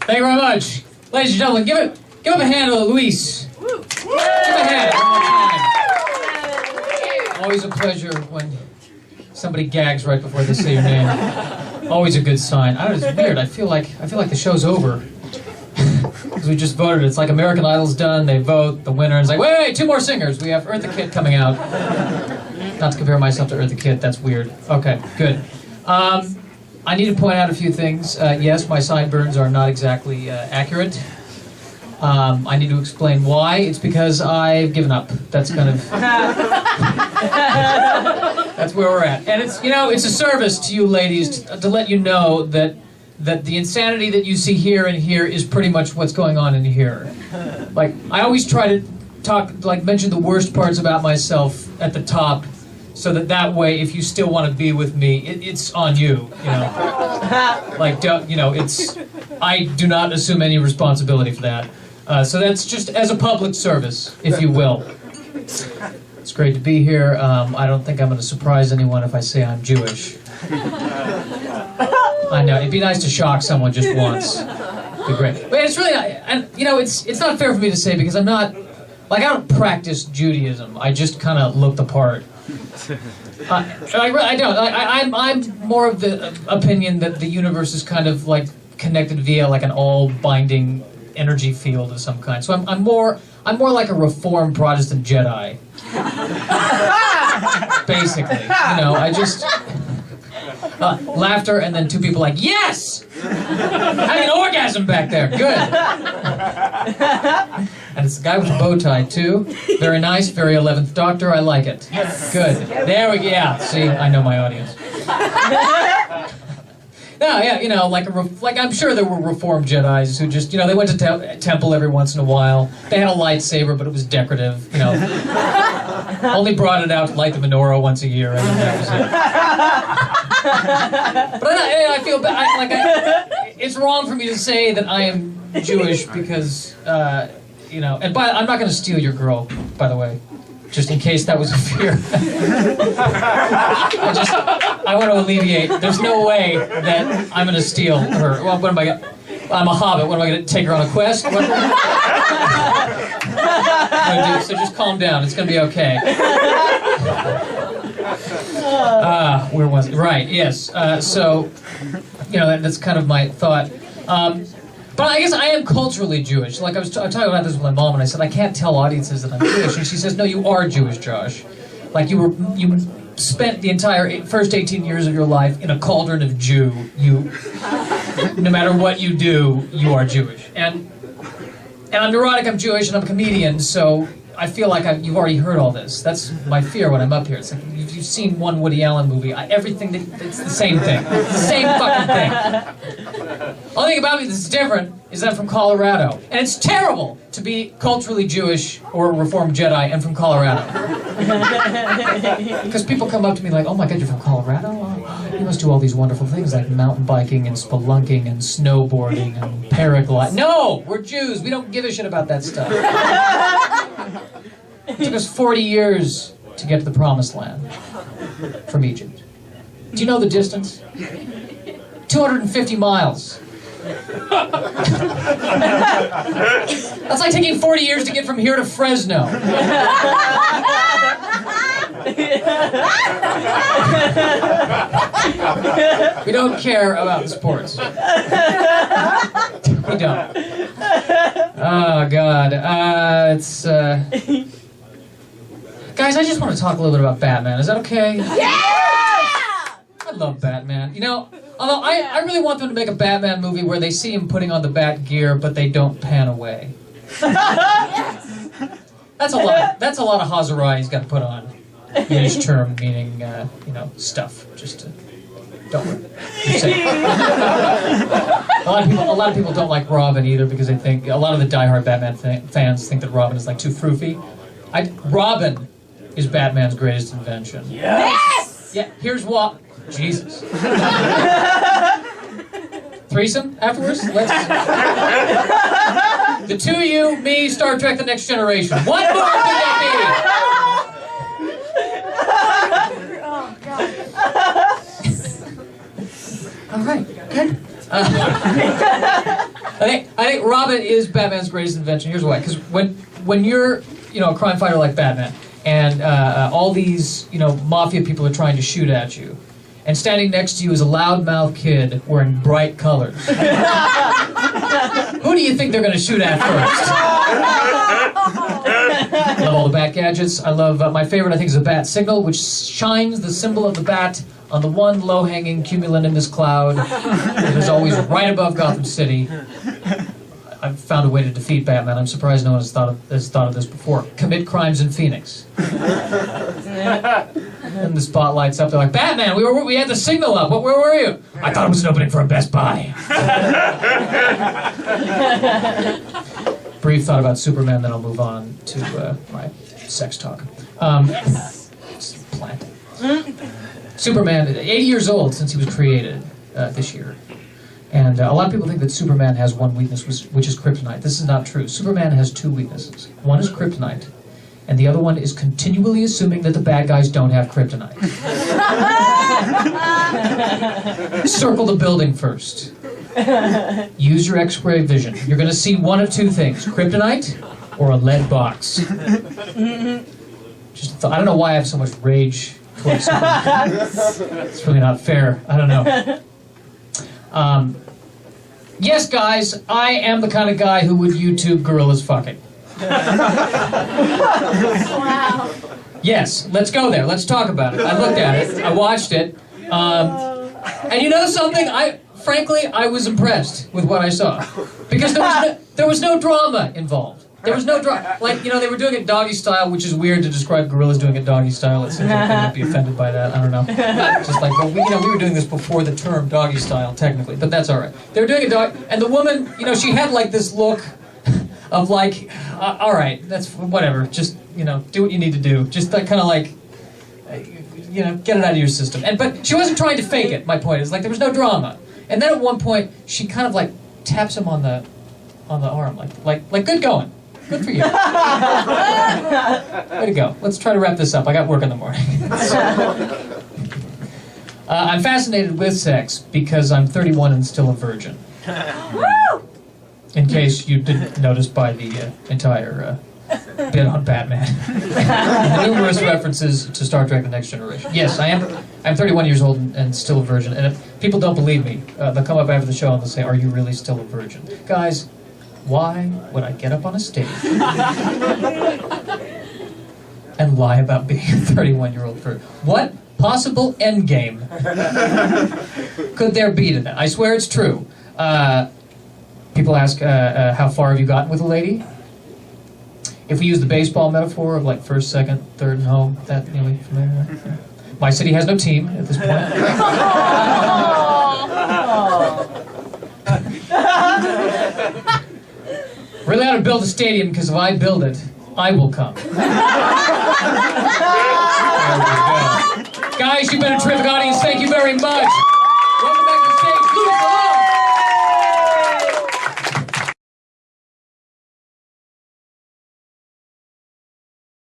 Thank you very much. Ladies and gentlemen, give up a hand to Luis. Give him a hand one more time. Always a pleasure when somebody gags right before they say your name. Always a good sign. I don't know, it's weird. I feel like the show's over. Because we just voted. It's like American Idol's done. They vote. The winner is like, wait, 2 more singers. We have Eartha Kitt coming out. Not to compare myself to Eartha Kitt. That's weird. Okay, good. I need to point out a few things. Yes, my sideburns are not exactly accurate. I need to explain why. It's because I've given up. That's kind of... that's where we're at. And it's, it's a service to you ladies to let you know that the insanity that you see here and here is pretty much what's going on in here. Like, I always try to mention the worst parts about myself at the top, so that way, if you still want to be with me, it's on you, Like, I do not assume any responsibility for that. So that's just as a public service, if you will. It's great to be here. I don't think I'm going to surprise anyone if I say I'm Jewish. I know, it'd be nice to shock someone just once. It'd be great. But it's really, it's not fair for me to say because I'm not, I don't practice Judaism. I just kind of look the part. I don't. I'm more of the opinion that the universe is kind of connected via an all-binding energy field of some kind. So I'm more like a reformed Protestant Jedi. Basically, I just laughter and then 2 people like, yes, having an orgasm back there. Good. And it's the guy with the bow tie, too. Very nice, very 11th Doctor. I like it. Yes. Good. There we go. Yeah, see, I know my audience. No, yeah, I'm sure there were Reformed Jedis who just, they went to temple every once in a while. They had a lightsaber, but it was decorative, Only brought it out to light the menorah once a year, and then that was it. But I feel bad. It's wrong for me to say that I am Jewish because, and I'm not going to steal your girl, by the way, just in case that was a fear. I want to alleviate. There's no way that I'm going to steal her. Well, what am I going to... I'm a hobbit. What am I going to take her on a quest? What am I going to do? So just calm down. It's going to be okay. Where was it? Right, yes. So, that's kind of my thought. But I guess I am culturally Jewish. I was talking about this with my mom, and I said, I can't tell audiences that I'm Jewish. And she says, no, you are Jewish, Josh. You spent the entire first 18 years of your life in a cauldron of Jew. No matter what you do, you are Jewish. And I'm neurotic, I'm Jewish, and I'm a comedian, so I feel like you've already heard all this. That's my fear when I'm up here. It's like, if you've seen one Woody Allen movie, everything, it's the same thing. It's the same fucking thing. Only thing about me that's different is that I'm from Colorado. And it's terrible to be culturally Jewish or Reformed Jedi and from Colorado. Because people come up to me like, oh my God, you're from Colorado? Oh, you must do all these wonderful things like mountain biking and spelunking and snowboarding and paragliding. No! We're Jews. We don't give a shit about that stuff. It took us 40 years to get to the Promised Land from Egypt. Do you know the distance? 250 miles. That's like taking 40 years to get from here to Fresno. We don't care about the sports. We don't. Oh, God. Guys, I just want to talk a little bit about Batman. Is that okay? I love Batman. Although I really want them to make a Batman movie where they see him putting on the bat gear, but they don't pan away. That's a lot. That's a lot of Hazarai he's got to put on. Yiddish term meaning, stuff. Just to don't worry. A lot of people don't like Robin either because they think a lot of the diehard Batman fans think that Robin is too froofy. Robin is Batman's greatest invention. Yes! Yeah. Here's what. Jesus. Threesome afterwards? The two of you, me, Star Trek The Next Generation. What more could that be? Oh, God. All right. Good. I think Robin is Batman's greatest invention. Here's why. Because when you're a crime fighter like Batman, and all these mafia people are trying to shoot at you, and standing next to you is a loudmouth kid wearing bright colors. Who do you think they're going to shoot at first? I love all the bat gadgets. I love my favorite. I think is a bat signal, which shines the symbol of the bat on the one low-hanging cumulonimbus cloud that is always right above Gotham City. I've found a way to defeat Batman. I'm surprised no one has thought of this before. Commit crimes in Phoenix. And the spotlight's up. They're like, Batman, we had the signal up. Where were you? I thought it was an opening for a Best Buy. Brief thought about Superman, then I'll move on to my sex talk. Plant. Superman, 80 years old since he was created this year. And a lot of people think that Superman has one weakness, which is kryptonite. This is not true. Superman has two weaknesses. One is kryptonite, and the other one is continually assuming that the bad guys don't have kryptonite. Circle the building first. Use your X-ray vision. You're going to see one of two things, kryptonite or a lead box. I don't know why I have so much rage towards Superman. It's really not fair. I don't know. Yes, guys, I am the kind of guy who would YouTube gorillas fucking. Wow. Yes, let's go there. Let's talk about it. I looked at it. I watched it. And you know something? Frankly, I was impressed with what I saw. Because there was no drama involved. There was no drama. Like, they were doing it doggy style, which is weird to describe gorillas doing it doggy style. It seems like they might be offended by that. I don't know. Just like, well, we were doing this before the term doggy style, technically, but that's all right. They were doing it dog, and the woman, she had like this look of like, all right, that's whatever. Just, do what you need to do. Just like, kind of like, get it out of your system. But she wasn't trying to fake it. My point is, like, there was no drama. And then at one point, she kind of like taps him on the arm, like good going. Good for you. Way to go. Let's try to wrap this up. I got work in the morning. I'm fascinated with sex because I'm 31 and still a virgin. In case you didn't notice by the entire bit on Batman. And numerous references to Star Trek: The Next Generation. Yes, I'm 31 years old and still a virgin. And if people don't believe me, they'll come up after the show and they'll say, "Are you really still a virgin?" Guys, why would I get up on a stage and lie about being a 31-year-old virgin? What possible endgame could there be to that? I swear it's true. People ask, how far have you gotten with a lady? If we use the baseball metaphor of like first, second, third, and home, that, familiar? My city has no team at this point. Really ought to build a stadium, because if I build it, I will come. There we go. Guys, you've been a trip.